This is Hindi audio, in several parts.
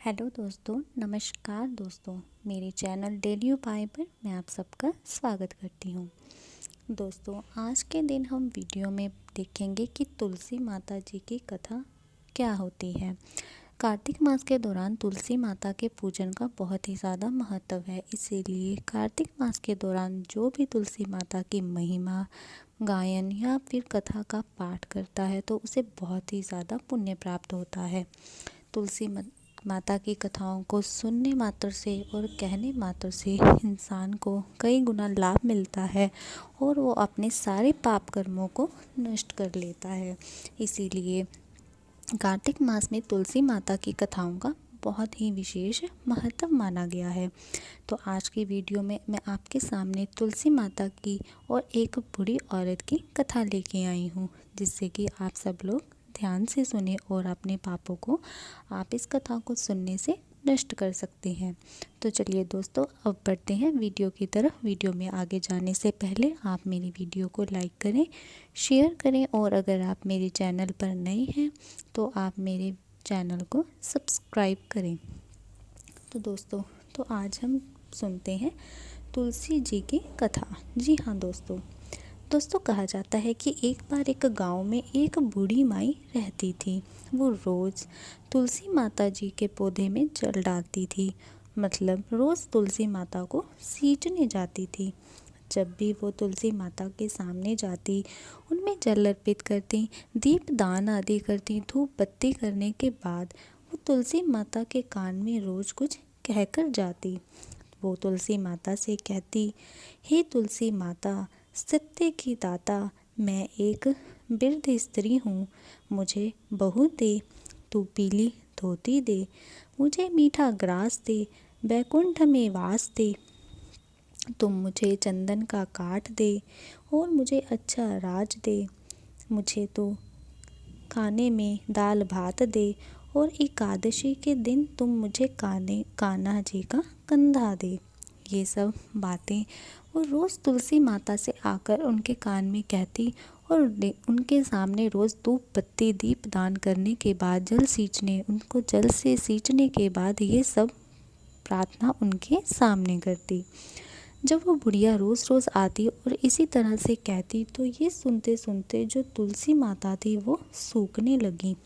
हेलो दोस्तों, नमस्कार दोस्तों। मेरे चैनल डेली उपाय पर मैं आप सबका स्वागत करती हूँ। दोस्तों, आज के दिन हम वीडियो में देखेंगे कि तुलसी माता जी की कथा क्या होती है। कार्तिक मास के दौरान तुलसी माता के पूजन का बहुत ही ज़्यादा महत्व है। इसीलिए कार्तिक मास के दौरान जो भी तुलसी माता की महिमा गायन या फिर कथा का पाठ करता है तो उसे बहुत ही ज़्यादा पुण्य प्राप्त होता है। तुलसी माता की कथाओं को सुनने मात्र से और कहने मात्र से इंसान को कई गुना लाभ मिलता है और वो अपने सारे पाप कर्मों को नष्ट कर लेता है। इसीलिए कार्तिक मास में तुलसी माता की कथाओं का बहुत ही विशेष महत्व माना गया है। तो आज की वीडियो में मैं आपके सामने तुलसी माता की और एक बूढ़ी औरत की कथा लेके आई हूँ, जिससे कि आप सब लोग ध्यान से सुने और अपने पापों को आप इस कथा को सुनने से नष्ट कर सकते हैं। तो चलिए दोस्तों, अब बढ़ते हैं वीडियो की तरफ। वीडियो में आगे जाने से पहले आप मेरी वीडियो को लाइक करें, शेयर करें और अगर आप मेरे चैनल पर नए हैं तो आप मेरे चैनल को सब्सक्राइब करें। तो दोस्तों, तो आज हम सुनते हैं तुलसी जी की कथा। जी हाँ दोस्तों, कहा जाता है कि एक बार एक गांव में एक बूढ़ी माई रहती थी। वो रोज़ तुलसी माता जी के पौधे में जल डालती थी, मतलब रोज़ तुलसी माता को सींचने जाती थी। जब भी वो तुलसी माता के सामने जाती, उनमें जल अर्पित करती, दीप दान आदि करती, धूप बत्ती करने के बाद वो तुलसी माता के कान में रोज़ कुछ कहकर जाती। वो तुलसी माता से कहती, हे तुलसी माता, सत्य की दाता, मैं एक वृद्ध स्त्री हूँ, मुझे बहू दे, तू पीली धोती दे, मुझे मीठा ग्रास दे, बैकुंठ में वास दे, तुम मुझे चंदन का काठ दे और मुझे अच्छा राज दे, मुझे तो खाने में दाल भात दे और एकादशी के दिन तुम मुझे कान्हा जी का कंधा दे। ये सब बातें वो रोज़ तुलसी माता से आकर उनके कान में कहती और उनके सामने रोज़ धूप बत्ती दीप दान करने के बाद उनको जल से सींचने के बाद ये सब प्रार्थना उनके सामने करती। जब वो बुढ़िया रोज़ रोज़ आती और इसी तरह से कहती तो ये सुनते सुनते जो तुलसी माता थी वो सूखने लगी।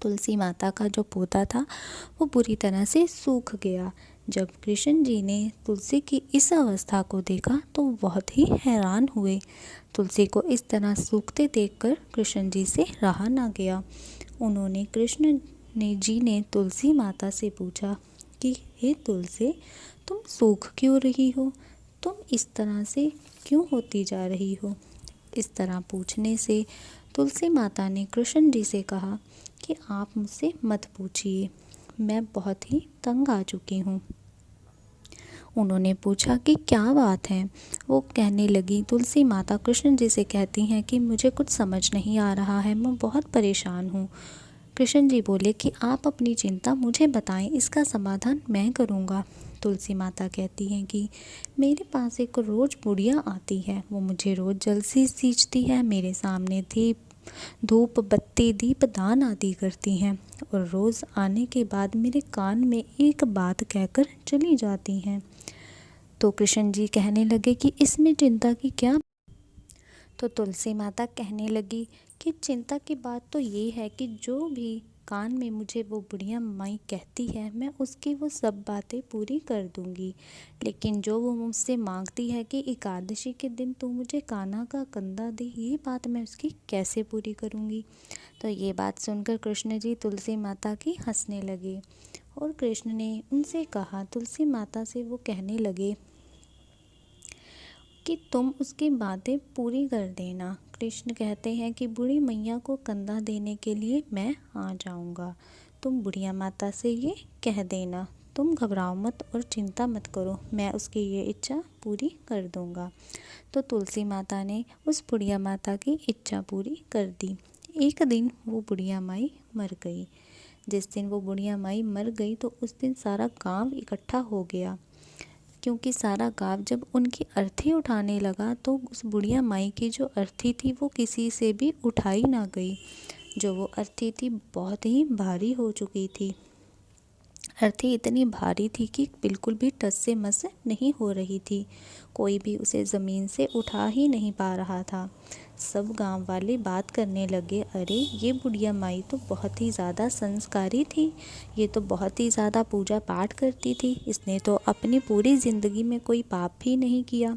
तुलसी माता का जो पौधा था वो बुरी तरह से सूख गया। जब कृष्ण जी ने तुलसी की इस अवस्था को देखा तो बहुत ही हैरान हुए। तुलसी को इस तरह सूखते देखकर कृष्ण जी से रहा ना गया। उन्होंने जी ने तुलसी माता से पूछा कि हे तुलसी, तुम सूख क्यों रही हो? तुम इस तरह से क्यों होती जा रही हो? इस तरह पूछने से तुलसी माता ने कृष्ण जी से कहा कि आप मुझसे मत पूछिए, मैं बहुत ही तंग आ चुकी हूँ। उन्होंने पूछा कि क्या बात है? वो कहने लगी, तुलसी माता कृष्ण जी से कहती हैं कि मुझे कुछ समझ नहीं आ रहा है, मैं बहुत परेशान हूँ। कृष्ण जी बोले कि आप अपनी चिंता मुझे बताएं, इसका समाधान मैं करूँगा। तुलसी माता कहती हैं कि मेरे पास एक रोज़ बुढ़िया आती है, वो मुझे रोज़ जल से सींचती है, मेरे सामने धूप बत्ती दीप दान आदि करती हैं और रोज़ आने के बाद मेरे कान में एक बात कहकर चली जाती हैं। तो कृष्ण जी कहने लगे कि इसमें चिंता की क्या? तो तुलसी माता कहने लगी कि चिंता की बात तो ये है कि जो भी कान में मुझे वो बुढ़िया माई कहती है मैं उसकी वो सब बातें पूरी कर दूंगी, लेकिन जो वो मुझसे मांगती है कि एकादशी के दिन तू मुझे कान्हा का कंधा दे, ये बात मैं उसकी कैसे पूरी करूंगी? तो ये बात सुनकर कृष्ण जी तुलसी माता की हंसने लगे और कृष्ण ने उनसे कहा, तुलसी माता से वो कहने लगे कि तुम उसकी बातें पूरी कर देना। कृष्ण कहते हैं कि बूढ़ी मैया को कंधा देने के लिए मैं आ जाऊंगा, तुम बुढ़िया माता से ये कह देना, तुम घबराओ मत और चिंता मत करो, मैं उसकी ये इच्छा पूरी कर दूंगा। तो तुलसी माता ने उस बुढ़िया माता की इच्छा पूरी कर दी। एक दिन वो बुढ़िया माई मर गई। जिस दिन वो बुढ़िया माई मर गई तो उस दिन सारा गांव इकट्ठा हो गया, क्योंकि सारा गांव जब उनकी अर्थी उठाने लगा तो उस बुढ़िया माई की जो अर्थी थी वो किसी से भी उठाई ना गई। जो वो अर्थी थी बहुत ही भारी हो चुकी थी। अर्थी इतनी भारी थी कि बिल्कुल भी टस से मस नहीं हो रही थी। कोई भी उसे ज़मीन से उठा ही नहीं पा रहा था। सब गांव वाले बात करने लगे, अरे ये बुढ़िया माई तो बहुत ही ज़्यादा संस्कारी थी, ये तो बहुत ही ज़्यादा पूजा पाठ करती थी, इसने तो अपनी पूरी ज़िंदगी में कोई पाप भी नहीं किया,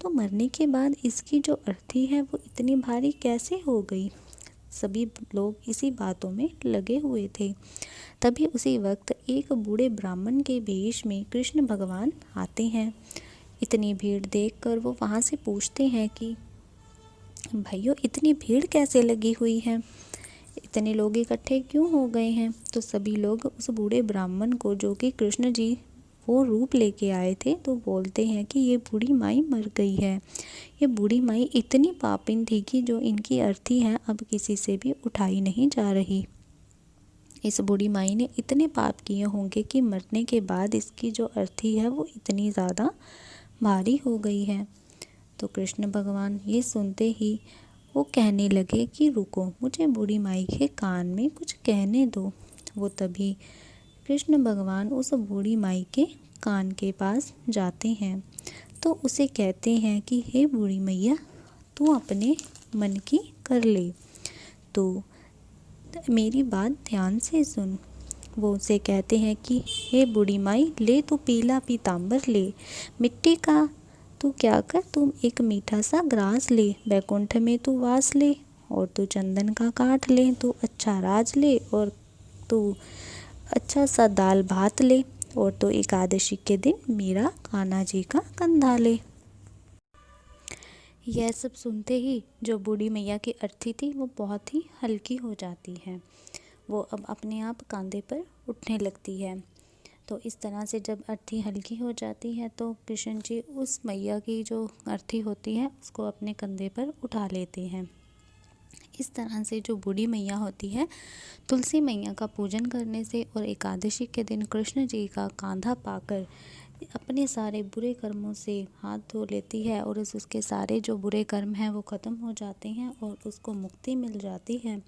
तो मरने के बाद इसकी जो अर्थी है वो इतनी भारी कैसे हो गई। सभी लोग इसी बातों में लगे हुए थे। तभी उसी वक्त एक बूढ़े ब्राह्मण के वेश में कृष्ण भगवान आते हैं। इतनी भीड़ देखकर वो वहाँ से पूछते हैं कि भाइयों, इतनी भीड़ कैसे लगी हुई है, इतने लोग इकट्ठे क्यों हो गए हैं। तो सभी लोग उस बूढ़े ब्राह्मण को, जो कि कृष्ण जी वो रूप लेके आए थे, तो बोलते हैं कि ये बूढ़ी माई मर गई है। ये बूढ़ी माई इतनी पापिन थी कि जो इनकी अर्थी है अब किसी से भी उठाई नहीं जा रही। इस बूढ़ी माई ने इतने पाप किए होंगे कि मरने के बाद इसकी जो अर्थी है वो इतनी ज़्यादा भारी हो गई है। तो कृष्ण भगवान ये सुनते ही वो कहने लगे कि रुको, मुझे बूढ़ी माई के कान में कुछ कहने दो। वो तभी कृष्ण भगवान उस बूढ़ी माई के कान के पास जाते हैं, तो उसे कहते हैं कि हे बूढ़ी मैया, तू अपने मन की कर ले, तो मेरी बात ध्यान से सुन। वो उसे कहते हैं कि हे बूढ़ी माई, ले तू पीला पीताम्बर ले, मिट्टी का तू क्या कर, तुम एक मीठा सा ग्रास ले, बैकुंठ में तू वास ले, और तू चंदन का काठ ले, तू अच्छा राज ले, और तू अच्छा सा दाल भात ले, और तो एकादशी के दिन मेरा कान्हा जी का कंधा ले। यह सब सुनते ही जो बूढ़ी मैया की अर्थी थी वो बहुत ही हल्की हो जाती है। वो अब अपने आप कंधे पर उठने लगती है। तो इस तरह से जब अर्थी हल्की हो जाती है तो कृष्ण जी उस मैया की जो अर्थी होती है उसको अपने कंधे पर उठा लेते हैं। इस तरह से जो बूढ़ी मैया होती है, तुलसी मैया का पूजन करने से और एकादशी के दिन कृष्ण जी का कांधा पाकर अपने सारे बुरे कर्मों से हाथ धो लेती है और उसके सारे जो बुरे कर्म हैं वो ख़त्म हो जाते हैं और उसको मुक्ति मिल जाती है।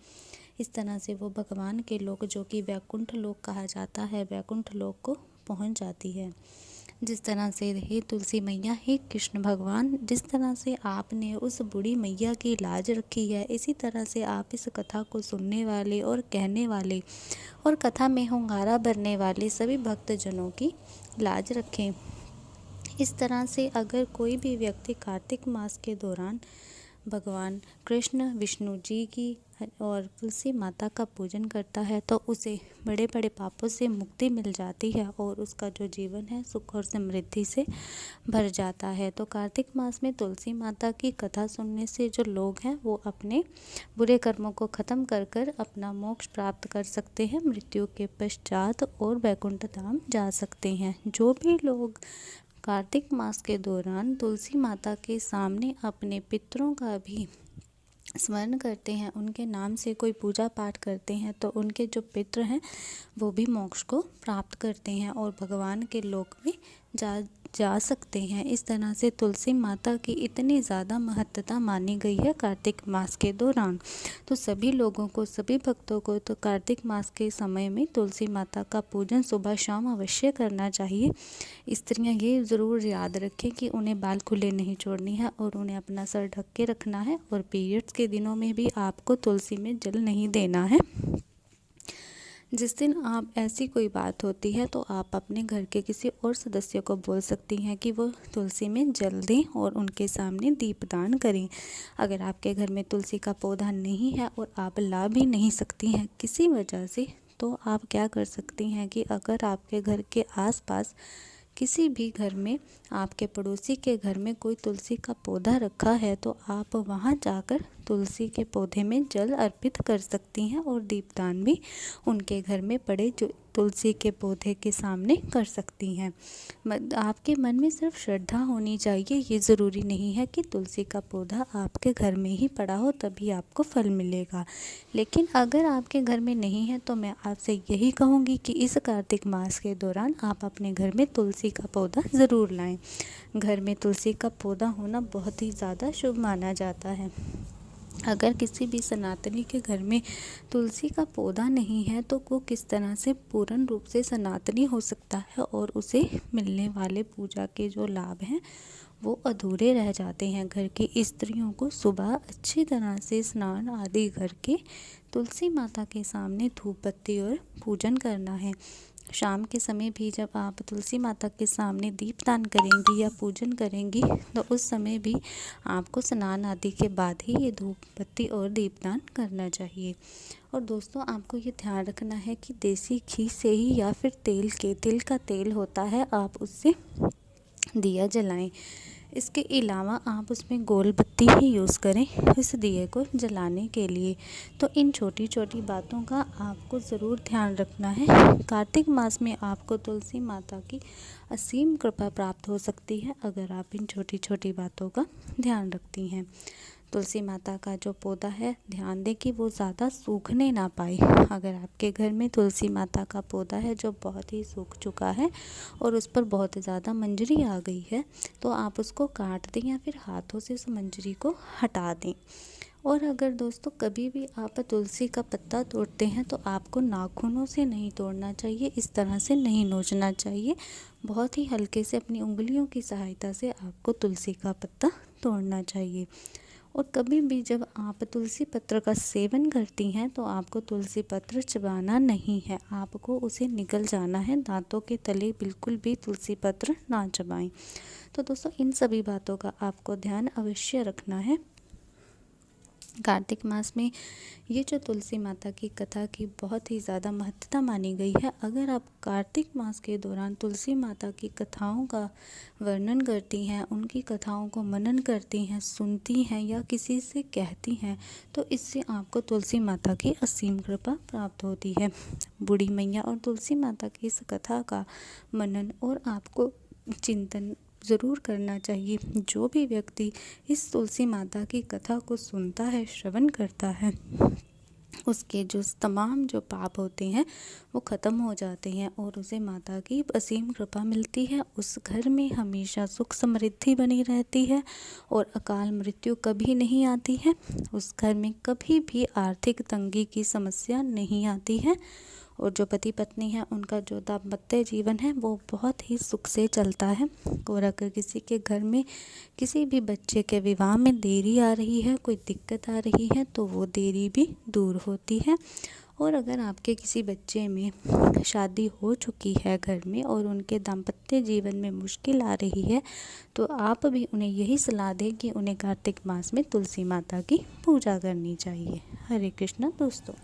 इस तरह से वो भगवान के लोक, जो कि वैकुंठ लोक कहा जाता है, वैकुंठ लोक को पहुंच जाती है। जिस तरह से हे तुलसी मैया, हे कृष्ण भगवान, जिस तरह से आपने उस बूढ़ी मैया की लाज रखी है, इसी तरह से आप इस कथा को सुनने वाले और कहने वाले और कथा में होंगारा भरने वाले सभी भक्तजनों की लाज रखें। इस तरह से अगर कोई भी व्यक्ति कार्तिक मास के दौरान भगवान कृष्ण, विष्णु जी की और तुलसी माता का पूजन करता है तो उसे बड़े बड़े पापों से मुक्ति मिल जाती है और उसका जो जीवन है सुख और समृद्धि से भर जाता है। तो कार्तिक मास में तुलसी माता की कथा सुनने से जो लोग हैं वो अपने बुरे कर्मों को ख़त्म कर कर अपना मोक्ष प्राप्त कर सकते हैं मृत्यु के पश्चात और वैकुंठ धाम जा सकते हैं। जो भी लोग कार्तिक मास के दौरान तुलसी माता के सामने अपने पितरों का भी स्मरण करते हैं, उनके नाम से कोई पूजा पाठ करते हैं, तो उनके जो पितृ हैं वो भी मोक्ष को प्राप्त करते हैं और भगवान के लोक में जा सकते हैं। इस तरह से तुलसी माता की इतनी ज़्यादा महत्ता मानी गई है कार्तिक मास के दौरान। तो सभी लोगों को, सभी भक्तों को तो कार्तिक मास के समय में तुलसी माता का पूजन सुबह शाम अवश्य करना चाहिए। स्त्रियां ये ज़रूर याद रखें कि उन्हें बाल खुले नहीं छोड़नी है और उन्हें अपना सर ढक के रखना है और पीरियड्स के दिनों में भी आपको तुलसी में जल नहीं देना है। जिस दिन आप ऐसी कोई बात होती है तो आप अपने घर के किसी और सदस्य को बोल सकती हैं कि वो तुलसी में जल दें और उनके सामने दीपदान करें। अगर आपके घर में तुलसी का पौधा नहीं है और आप ला भी नहीं सकती हैं किसी वजह से, तो आप क्या कर सकती हैं कि अगर आपके घर के आसपास किसी भी घर में, आपके पड़ोसी के घर में कोई तुलसी का पौधा रखा है तो आप वहां जाकर तुलसी के पौधे में जल अर्पित कर सकती हैं और दीपदान भी उनके घर में पड़े जो तुलसी के पौधे के सामने कर सकती हैं। आपके मन में सिर्फ श्रद्धा होनी चाहिए। ये ज़रूरी नहीं है कि तुलसी का पौधा आपके घर में ही पड़ा हो तभी आपको फल मिलेगा। लेकिन अगर आपके घर में नहीं है तो मैं आपसे यही कहूँगी कि इस कार्तिक मास के दौरान आप अपने घर में तुलसी का पौधा ज़रूर लाएं। घर में तुलसी का पौधा होना बहुत ही ज़्यादा शुभ माना जाता है। अगर किसी भी सनातनी के घर में तुलसी का पौधा नहीं है तो वो किस तरह से पूर्ण रूप से सनातनी हो सकता है और उसे मिलने वाले पूजा के जो लाभ हैं वो अधूरे रह जाते हैं। घर की स्त्रियों को सुबह अच्छी तरह से स्नान आदि करके तुलसी माता के सामने धूप बत्ती और पूजन करना है। शाम के समय भी जब आप तुलसी माता के सामने दीपदान करेंगी या पूजन करेंगी तो उस समय भी आपको स्नान आदि के बाद ही ये धूप बत्ती और दीपदान करना चाहिए। और दोस्तों, आपको ये ध्यान रखना है कि देसी घी से ही या फिर तिल का तेल होता है, आप उससे दिया जलाएं। इसके अलावा आप उसमें गोल बत्ती ही यूज़ करें इस दिए को जलाने के लिए। तो इन छोटी छोटी बातों का आपको ज़रूर ध्यान रखना है। कार्तिक मास में आपको तुलसी माता की असीम कृपा प्राप्त हो सकती है अगर आप इन छोटी छोटी बातों का ध्यान रखती हैं। तुलसी माता का जो पौधा है, ध्यान दें कि वो ज़्यादा सूखने ना पाए। अगर आपके घर में तुलसी माता का पौधा है जो बहुत ही सूख चुका है और उस पर बहुत ज़्यादा मंजरी आ गई है तो आप उसको काट दें या फिर हाथों से उस मंजरी को हटा दें। और अगर दोस्तों कभी भी आप तुलसी का पत्ता तोड़ते हैं तो आपको नाखूनों से नहीं तोड़ना चाहिए, इस तरह से नहीं नोचना चाहिए। बहुत ही हल्के से अपनी उंगलियों की सहायता से आपको तुलसी का पत्ता तोड़ना चाहिए। और कभी भी जब आप तुलसी पत्र का सेवन करती हैं तो आपको तुलसी पत्र चबाना नहीं है, आपको उसे निगल जाना है। दांतों के तले बिल्कुल भी तुलसी पत्र ना चबाएं। तो दोस्तों, इन सभी बातों का आपको ध्यान अवश्य रखना है। कार्तिक मास में ये जो तुलसी माता की कथा की बहुत ही ज़्यादा महत्ता मानी गई है। अगर आप कार्तिक मास के दौरान तुलसी माता की कथाओं का वर्णन करती हैं, उनकी कथाओं को मनन करती हैं, सुनती हैं या किसी से कहती हैं तो इससे आपको तुलसी माता की असीम कृपा प्राप्त होती है। बूढ़ी मैया और तुलसी माता की इस कथा का मनन और आपको चिंतन ज़रूर करना चाहिए। जो भी व्यक्ति इस तुलसी माता की कथा को सुनता है, श्रवण करता है, उसके जो तमाम जो पाप होते हैं वो ख़त्म हो जाते हैं और उसे माता की असीम कृपा मिलती है। उस घर में हमेशा सुख समृद्धि बनी रहती है और अकाल मृत्यु कभी नहीं आती है। उस घर में कभी भी आर्थिक तंगी की समस्या नहीं आती है और जो पति पत्नी हैं उनका जो दाम्पत्य जीवन है वो बहुत ही सुख से चलता है। और अगर किसी के घर में किसी भी बच्चे के विवाह में देरी आ रही है, कोई दिक्कत आ रही है तो वो देरी भी दूर होती है। और अगर आपके किसी बच्चे में शादी हो चुकी है घर में और उनके दाम्पत्य जीवन में मुश्किल आ रही है तो आप भी उन्हें यही सलाह दें कि उन्हें कार्तिक मास में तुलसी माता की पूजा करनी चाहिए। हरे कृष्णा दोस्तों।